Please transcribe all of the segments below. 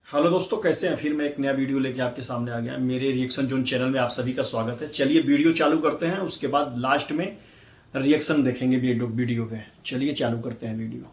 Hello दोस्तों, कैसे हैं। फिर मैं एक नया वीडियो लेके आपके सामने आ गया। मेरे रिएक्शन जोन चैनल में आप सभी का स्वागत है। चलिए वीडियो चालू करते हैं, उसके बाद लास्ट में रिएक्शन देखेंगे वीडियो पे। चलिए चालू करते हैं वीडियो।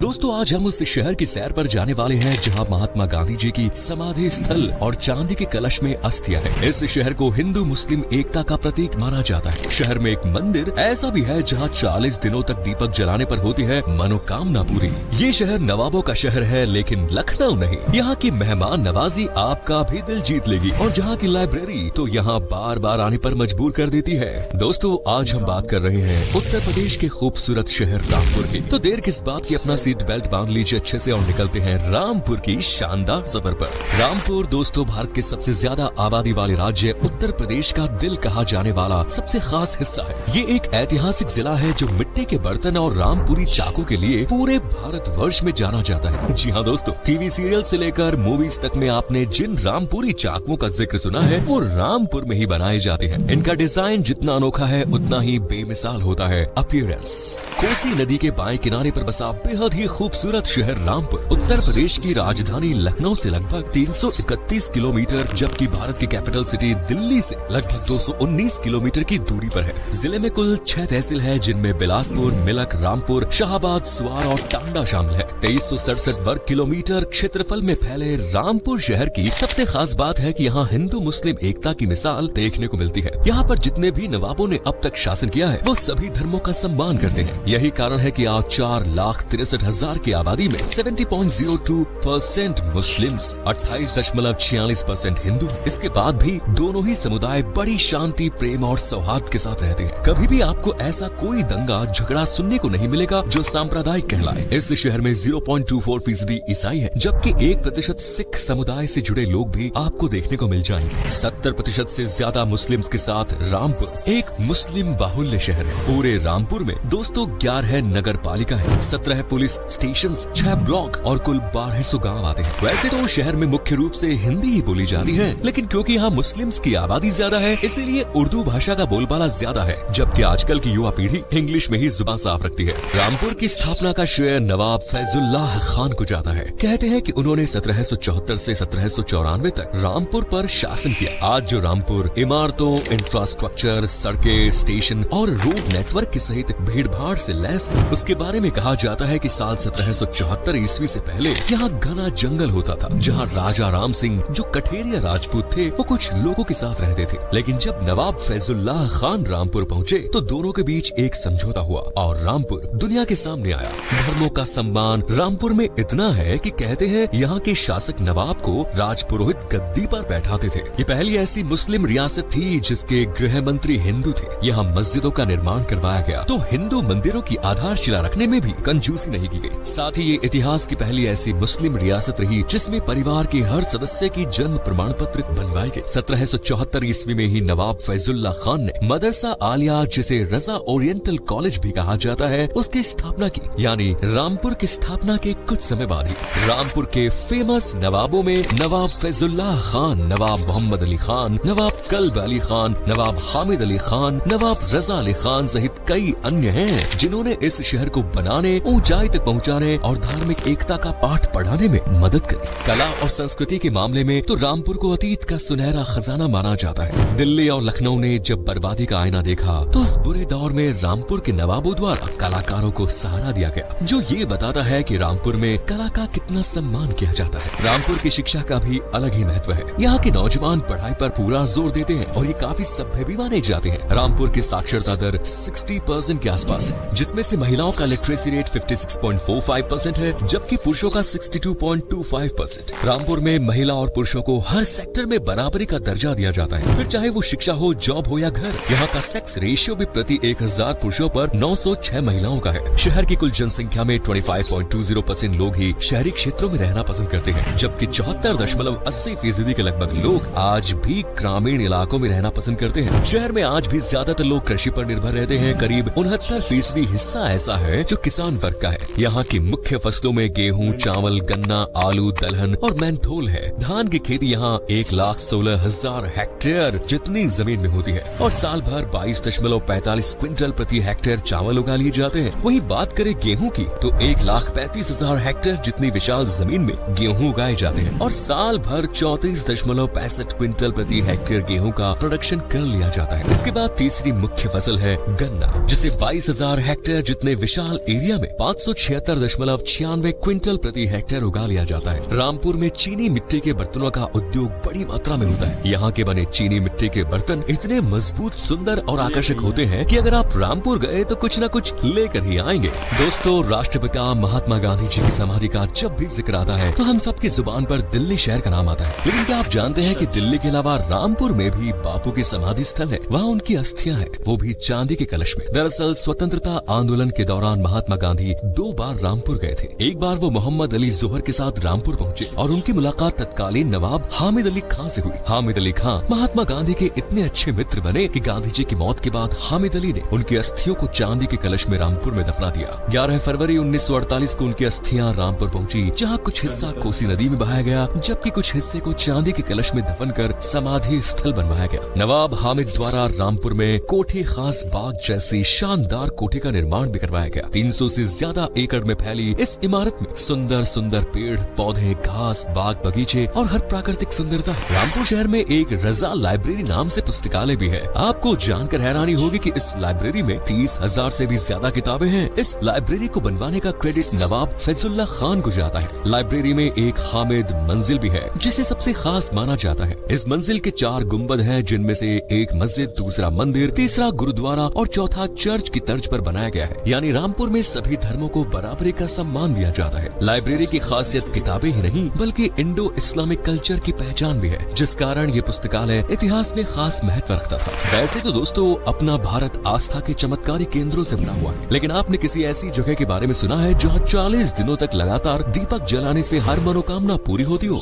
दोस्तों, आज हम उस शहर की सैर पर जाने वाले हैं जहां महात्मा गांधी जी की समाधि स्थल और चांदी के कलश में अस्थियां हैं। इस शहर को हिंदू मुस्लिम एकता का प्रतीक माना जाता है। शहर में एक मंदिर ऐसा भी है जहां 40 दिनों तक दीपक जलाने पर होती है मनोकामना पूरी। ये शहर नवाबों का शहर है, लेकिन लखनऊ नहीं। यहाँ की मेहमान नवाजी आपका भी दिल जीत लेगी, और जहाँ की लाइब्रेरी तो यहाँ बार बार आने पर मजबूर कर देती है। दोस्तों, आज हम बात कर रहे हैं उत्तर प्रदेश के खूबसूरत शहर रामपुर की। तो देर किस बात की, अपना सीट बेल्ट बांध लीजिए अच्छे से और निकलते हैं रामपुर की शानदार सफर पर। रामपुर दोस्तों भारत के सबसे ज्यादा आबादी वाले राज्य उत्तर प्रदेश का दिल कहा जाने वाला सबसे खास हिस्सा है। ये एक ऐतिहासिक जिला है जो मिट्टी के बर्तन और रामपुरी चाकू के लिए पूरे भारत वर्ष में जाना जाता है। जी हाँ दोस्तों, टीवी सीरियल से लेकर मूवीज तक में आपने जिन रामपुरी चाकुओं का जिक्र सुना है वो रामपुर में ही बनाए जाते हैं। इनका डिजाइन जितना अनोखा है उतना ही बेमिसाल होता है अपीयरेंस। कोसी नदी के बाएं किनारे पर बसा बेहद ही खूबसूरत शहर रामपुर उत्तर प्रदेश की राजधानी लखनऊ से लगभग 331 किलोमीटर, जबकि भारत की कैपिटल सिटी दिल्ली से लगभग 219 किलोमीटर की दूरी पर है। जिले में कुल 6 तहसील है, जिनमें बिलासपुर, मिलक, रामपुर, शाहबाद, सुवार और टांडा शामिल है। 2367 वर्ग किलोमीटर क्षेत्रफल में फैले रामपुर शहर की सबसे खास बात है कि यहाँ हिंदू मुस्लिम एकता की मिसाल देखने को मिलती है। यहाँ पर जितने भी नवाबों ने अब तक शासन किया है वो सभी धर्मों का सम्मान करते हैं। यही कारण है कि आज 4,63,000 की आबादी में 70.02% मुस्लिम्स, 28.46% हिंदू। इसके बाद भी दोनों ही समुदाय बड़ी शांति, प्रेम और सौहार्द के साथ रहते हैं। कभी भी आपको ऐसा कोई दंगा झगड़ा सुनने को नहीं मिलेगा जो सांप्रदायिक कहलाए। इस शहर में 0.24% ईसाई है, जबकि 1% सिख समुदाय से जुड़े लोग भी आपको देखने को मिल जाएंगे। 70% से ज्यादा मुस्लिम्स के साथ रामपुर एक मुस्लिम बाहुल्य शहर है। पूरे रामपुर में दोस्तों 11 नगर पालिका है, 17 पुलिस स्टेशन, 6 ब्लॉक और कुल 1200 गांव आते हैं। वैसे तो शहर में मुख्य रूप से हिंदी ही बोली जाती है, लेकिन क्योंकि यहाँ मुस्लिम्स की आबादी ज्यादा है इसीलिए उर्दू भाषा का बोलबाला ज्यादा है, जबकि आजकल की युवा पीढ़ी इंग्लिश में ही जुबान साफ रखती है। रामपुर की स्थापना का श्रेय नवाब फैजुल्लाह खान को जाता है। कहते हैं कि उन्होंने 1774 से 1794 तक रामपुर पर शासन किया। आज जो रामपुर इमारतों, इंफ्रास्ट्रक्चर, सड़कें, स्टेशन और रोड नेटवर्क के सहित भीड़ भाड़ से लैस है, उसके बारे में कहा जाता है कि साल 1774 ईस्वी से पहले यहाँ घना जंगल होता था, जहाँ राजा राम सिंह जो कठेरिया राजपूत थे वो कुछ लोगों के साथ रहते थे। लेकिन जब नवाब फैजुल्लाह खान रामपुर पहुँचे तो दोनों के बीच एक समझौता हुआ और रामपुर दुनिया के सामने आया। धर्मों का सम्मान रामपुर में इतना है कि कहते हैं यहाँ के शासक नवाब को राजपुरोहित गद्दी पर बैठाते थे। ये पहली ऐसी मुस्लिम रियासत थी जिसके गृह मंत्री हिंदू थे। यहाँ मस्जिदों का निर्माण करवाया गया तो हिंदू मंदिरों की आधारशिला रखने में भी कंजूसी नहीं की गई। साथ ही ये इतिहास की पहली ऐसी मुस्लिम रियासत रही जिसमें परिवार के हर सदस्य की जन्म प्रमाण पत्र बनवाए गए। 1774 ईस्वी में ही नवाब फैजुल्लाह खान ने मदरसा आलिया, जिसे रजा ओरिएंटल कॉलेज भी कहा जाता है, उसकी स्थापना की। यानी रामपुर की स्थापना के कुछ समय बाद ही रामपुर के फेमस नवाबों में नवाब फैजुल्लाह खान, नवाब मोहम्मद अली खान, नवाब कल्ब अली खान, नवाब हामिद अली खान, नवाब रजा अली खान सहित कई अन्य हैं जिन्होंने इस शहर को बनाने, ऊंचाई तक पहुंचाने और धार्मिक एकता का पाठ पढ़ाने में मदद करी। कला और संस्कृति के मामले में तो रामपुर को अतीत का सुनहरा खजाना माना जाता है। दिल्ली और लखनऊ ने जब बर्बादी का आईना देखा तो उस बुरे दौर में रामपुर के नवाबों द्वारा कलाकारों को सहारा दिया गया, जो ये बताता है कि रामपुर में कला का कितना सम्मान किया जाता है। रामपुर की शिक्षा का भी अलग ही महत्व है। यहाँ के नौजवान पढ़ाई पर पूरा जोर देते हैं और ये काफी सभ्य भी माने जाते हैं। रामपुर की साक्षरता दर 60% के आसपास है, जिसमें से महिलाओं का लिटरेसी रेट 56.45% है, जबकि पुरुषों का 62.25%। रामपुर में महिला और पुरुषों को हर सेक्टर में बराबरी का दर्जा दिया जाता है, फिर चाहे वो शिक्षा हो, जॉब हो या घर। यहाँ का सेक्स रेशियो भी प्रति 1000 पुरुषों पर 906 महिलाओं का है। शहर की कुल जनसंख्या में 25.20% लोग ही शहरी क्षेत्रों में रहना पसंद करते हैं, जबकि 74.80% के लगभग लोग आज भी ग्रामीण इलाकों में रहना पसंद करते हैं। शहर में आज भी ज्यादातर लोग कृषि पर निर्भर रहते हैं। करीब 69% हिस्सा ऐसा है जो किसान वर्ग का है। यहाँ की मुख्य फसलों में गेहूं, चावल, गन्ना, आलू, दलहन और मेंथोल है। धान की खेती यहाँ 1,16,000 हेक्टेयर जितनी जमीन में होती है और साल भर 22.45 क्विंटल प्रति हेक्टेयर चावल उगा लिए जाते हैं। वहीं बात करें गेहूं की तो 1,35,000 हेक्टेयर जितनी विशाल जमीन में गेहूं उगाए जाते हैं और साल भर 34.65 क्विंटल प्रति हेक्टेयर गेहूं का प्रोडक्शन कर लिया जाता है। इसके बाद तीसरी मुख्य फसल है गन्ना, जिसे 22,000 हेक्टेयर जितने विशाल एरिया में 576.96 क्विंटल प्रति हेक्टेयर उगा लिया जाता है। रामपुर में चीनी मिट्टी के बर्तनों का उद्योग बड़ी मात्रा में होता है। यहाँ के बने चीनी मिट्टी के बर्तन इतने मजबूत, सुंदर और आकर्षक होते हैं कि अगर आप रामपुर गए तो कुछ न कुछ लेकर ही आएंगे। दोस्तों, राष्ट्रपिता महात्मा गांधी जी की समाधि का जब भी जिक्र आता है तो हम सबकी जुबान पर दिल्ली शहर का नाम आता है। लेकिन क्या आप जानते हैं कि दिल्ली के अलावा रामपुर में भी बापू की समाधि स्थल है? वहाँ उनकी अस्थियां हैं, वो भी चांदी के कलश में। दरअसल स्वतंत्रता आंदोलन के दौरान महात्मा गांधी 2 बार रामपुर गए थे। एक बार वो मोहम्मद अली जोहर के साथ रामपुर पहुँचे और उनकी मुलाकात तत्कालीन नवाब हामिद अली खां से हुई। हामिद अली खां महात्मा गांधी के इतने अच्छे मित्र बने कि गांधी जी की मौत के बाद हामिद अली ने उनकी अस्थियों को चांदी के कलश में रामपुर में दफना दिया। 11 फरवरी 1948 को उनकी अस्थियां रामपुर पहुंची, जहां कुछ हिस्सा कोसी नदी में बहाया गया, जबकि कुछ हिस्से को चांदी के कलश में दफन कर समाधि स्थल बनवाया गया। नवाब हामिद द्वारा रामपुर में कोठी खास बाग जैसी शानदार कोठी का निर्माण भी करवाया गया। 300 से ज्यादा एकड़ में फैली इस इमारत में सुंदर सुंदर पेड़ पौधे, घास, बाग बगीचे और हर प्राकृतिक सुंदरता। रामपुर शहर में एक रजा लाइब्रेरी नाम से पुस्तकालय भी है। आपको जानकर हैरानी होगी कि इस लाइब्रेरी में 30,000 से भी ज्यादा किताबें हैं। इस लाइब्रेरी को बनवाने का क्रेडिट नवाब फैजुल्लाह खान को जाता है। लाइब्रेरी में एक हामिद मंजिल भी है, जिसे सबसे खास माना जाता है। इस मंजिल के 4 गुंबद हैं, जिनमें से एक मस्जिद, दूसरा मंदिर, तीसरा गुरुद्वारा और चौथा चर्च की तर्ज पर बनाया गया है। यानी रामपुर में सभी धर्मों को बराबरी का सम्मान दिया जाता है। लाइब्रेरी की खासियत किताबें ही नहीं बल्कि इंडो इस्लामिक कल्चर की पहचान भी है, जिस कारण ये पुस्तकालय इतिहास में खास महत्व रखता था। वैसे तो दोस्तों, अपना भारत आस्था के चमत्कारी केंद्रों से बना हुआ है, लेकिन आपने किसी ऐसी जगह के बारे में सुना है जहाँ 40 दिनों तक लगातार दीपक जलाने से हर मनोकामना पूरी होती हो?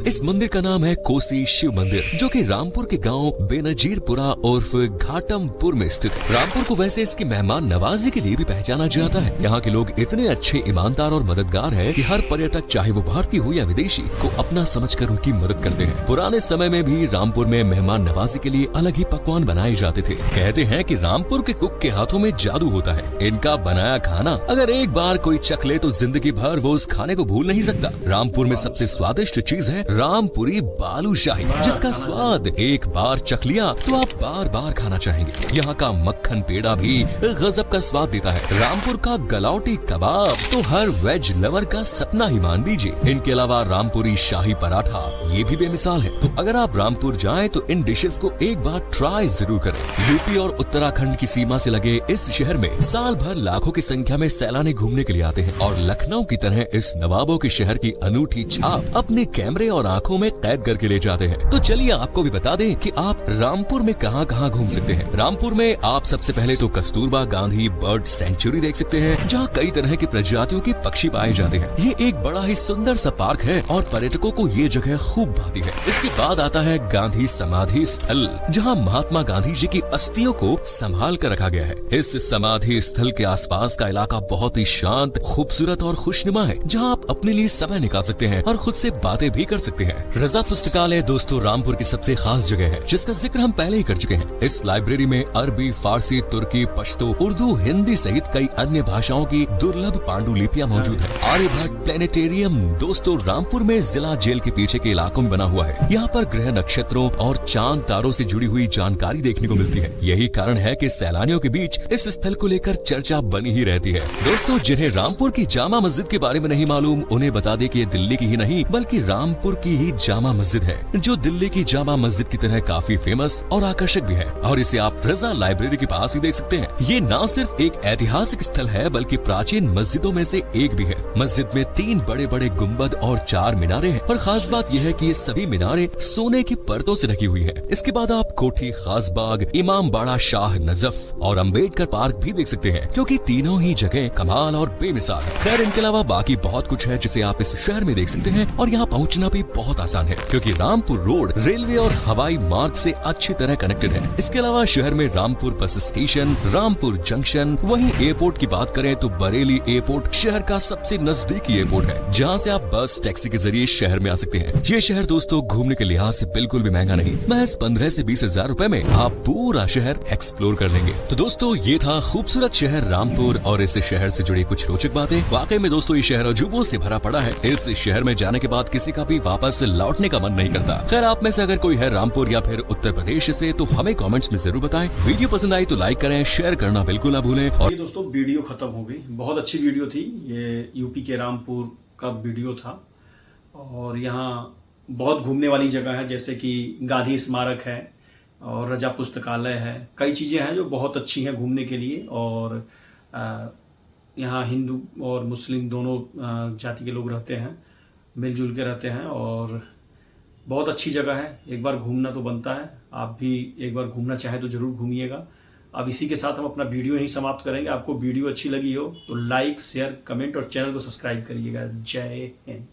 इस मंदिर का नाम है कोसी शिव मंदिर, जो कि रामपुर के गांव बेनजीरपुरा उर्फ घाटमपुर में स्थित है। रामपुर को वैसे इसकी मेहमान नवाजी के लिए भी पहचाना जाता है। यहाँ के लोग इतने अच्छे, ईमानदार और मददगार हैं कि हर पर्यटक, चाहे वो भारतीय हो या विदेशी, को अपना समझकर उनकी मदद करते हैं। पुराने समय में भी रामपुर में मेहमान नवाजी के लिए अलग ही पकवान बनाए जाते थे। कहते हैं कि रामपुर के कुक के हाथों में जादू होता है। इनका बनाया खाना अगर एक बार कोई चख ले तो जिंदगी भर वो उस खाने को भूल नहीं सकता। रामपुर में सबसे स्वादिष्ट चीज है रामपुरी बालूशाही, जिसका स्वाद एक बार चख लिया तो आप बार बार खाना चाहेंगे। यहाँ का मक्खन पेड़ा भी गजब का स्वाद देता है। रामपुर का गलौटी कबाब तो हर वेज लवर का सपना ही मान लीजिए। इनके अलावा रामपुरी शाही पराठा ये भी बेमिसाल है। तो अगर आप रामपुर जाएं तो इन डिशेस को एक बार ट्राई जरूर करें। यूपी और उत्तराखंड की सीमा से लगे इस शहर में साल भर लाखों की संख्या में सैलानी घूमने के लिए आते हैं और लखनऊ की तरह इस नवाबों के शहर की अनूठी छाप अपने कैमरे और आंखों में कैद करके ले जाते हैं। तो चलिए आपको भी बता दें कि आप रामपुर में कहां कहां घूम सकते हैं। रामपुर में आप सबसे पहले तो कस्तूरबा गांधी बर्ड सेंचुरी देख सकते हैं, जहां कई तरह की प्रजातियों के पक्षी पाए जाते हैं। ये एक बड़ा ही सुंदर सा पार्क है और पर्यटकों को ये जगह खूब भाती है। इसके बाद आता है गांधी समाधि स्थल, जहां महात्मा गांधी जी की अस्थियों को संभाल कर रखा गया है। इस समाधि स्थल के आसपास का इलाका बहुत ही शांत, खूबसूरत और खुशनुमा है, जहां आप अपने लिए समय निकाल सकते हैं और खुद से बातें भी कर सकते हैं। रजा पुस्तकालय दोस्तों रामपुर की सबसे खास जगह है, जिसका जिक्र हम पहले ही कर चुके हैं। इस लाइब्रेरी में अरबी, फारसी, तुर्की, पश्तो, उर्दू, हिंदी सहित कई अन्य भाषाओं की दुर्लभ पांडुलिपियां मौजूद है। आर्यभट्ट प्लेनेटेरियम दोस्तों रामपुर में जिला जेल के पीछे के इलाकों में बना हुआ है। यहाँ पर ग्रह नक्षत्रों और चांद तारों से जुड़ी हुई जानकारी देखने को मिलती है। यही कारण है कि सैलानियों के बीच इस स्थल को लेकर चर्चा बनी ही रहती है। दोस्तों, जिन्हें रामपुर की जामा मस्जिद के बारे में नहीं मालूम, उन्हें बता दें कि ये दिल्ली की ही नहीं बल्कि रामपुर की ही जामा मस्जिद है, जो दिल्ली की जामा मस्जिद की तरह काफी फेमस और आकर्षक भी है। और इसे आप रजा लाइब्रेरी के पास ही देख सकते हैं। ये न सिर्फ एक ऐतिहासिक स्थल है बल्कि प्राचीन मस्जिदों में से एक भी है। मस्जिद में 3 बड़े बड़े गुम्बद और 4 मीनारे हैं और खास बात यह है कि ये सभी मीनारे सोने की परतों से ढकी हुई है। इसके बाद आप कोठी खास बाग, इमाम बाड़ा शाह नजफ और अम्बेडकर पार्क भी देख सकते हैं, क्योंकि तीनों ही जगह कमाल और बेमिसाल है। खैर, इनके अलावा बाकी बहुत कुछ है जिसे आप इस शहर में देख सकते हैं और यहाँ पहुँचना भी बहुत आसान है, क्योंकि रामपुर रोड रेलवे और हवाई मार्ग से अच्छी तरह कनेक्टेड है। इसके अलावा शहर में Rampur bus station, Rampur junction, वहीं एयरपोर्ट की बात करें तो बरेली ये एयरपोर्ट शहर का सबसे नजदीकी एयरपोर्ट है, जहाँ से आप बस टैक्सी के जरिए शहर में आ सकते हैं। ये शहर दोस्तों घूमने के लिहाज से बिल्कुल भी महंगा नहीं, महज 15 से 20 हजार रुपए में आप पूरा शहर एक्सप्लोर कर लेंगे। तो दोस्तों ये था खूबसूरत शहर रामपुर और इस शहर से जुड़ी कुछ रोचक बातें। वाकई में दोस्तों ये शहर अजूबों से भरा पड़ा है। इस शहर में जाने के बाद किसी का भी वापस लौटने का मन नहीं करता। खैर आप में से अगर कोई है रामपुर या फिर उत्तर प्रदेश से तो हमें कमेंट्स में जरूर बताएं। वीडियो पसंद आई तो लाइक करें, शेयर करना बिल्कुल ना भूलें। और ये दोस्तों वीडियो खत्म हो गई। बहुत अच्छी वीडियो थी। ये यूपी के रामपुर का वीडियो था और यहाँ बहुत घूमने वाली जगह है, जैसे कि गांधी स्मारक है और रजा पुस्तकालय है। कई चीज़ें हैं जो बहुत अच्छी हैं घूमने के लिए। और यहाँ हिंदू और मुस्लिम दोनों जाति के लोग रहते हैं, मिलजुल के रहते हैं और बहुत अच्छी जगह है। एक बार घूमना तो बनता है। आप भी एक बार घूमना चाहे तो ज़रूर घूमिएगा। अब इसी के साथ हम अपना वीडियो यहीं समाप्त करेंगे। आपको वीडियो अच्छी लगी हो तो लाइक, शेयर, कमेंट और चैनल को सब्सक्राइब करिएगा। जय हिंद।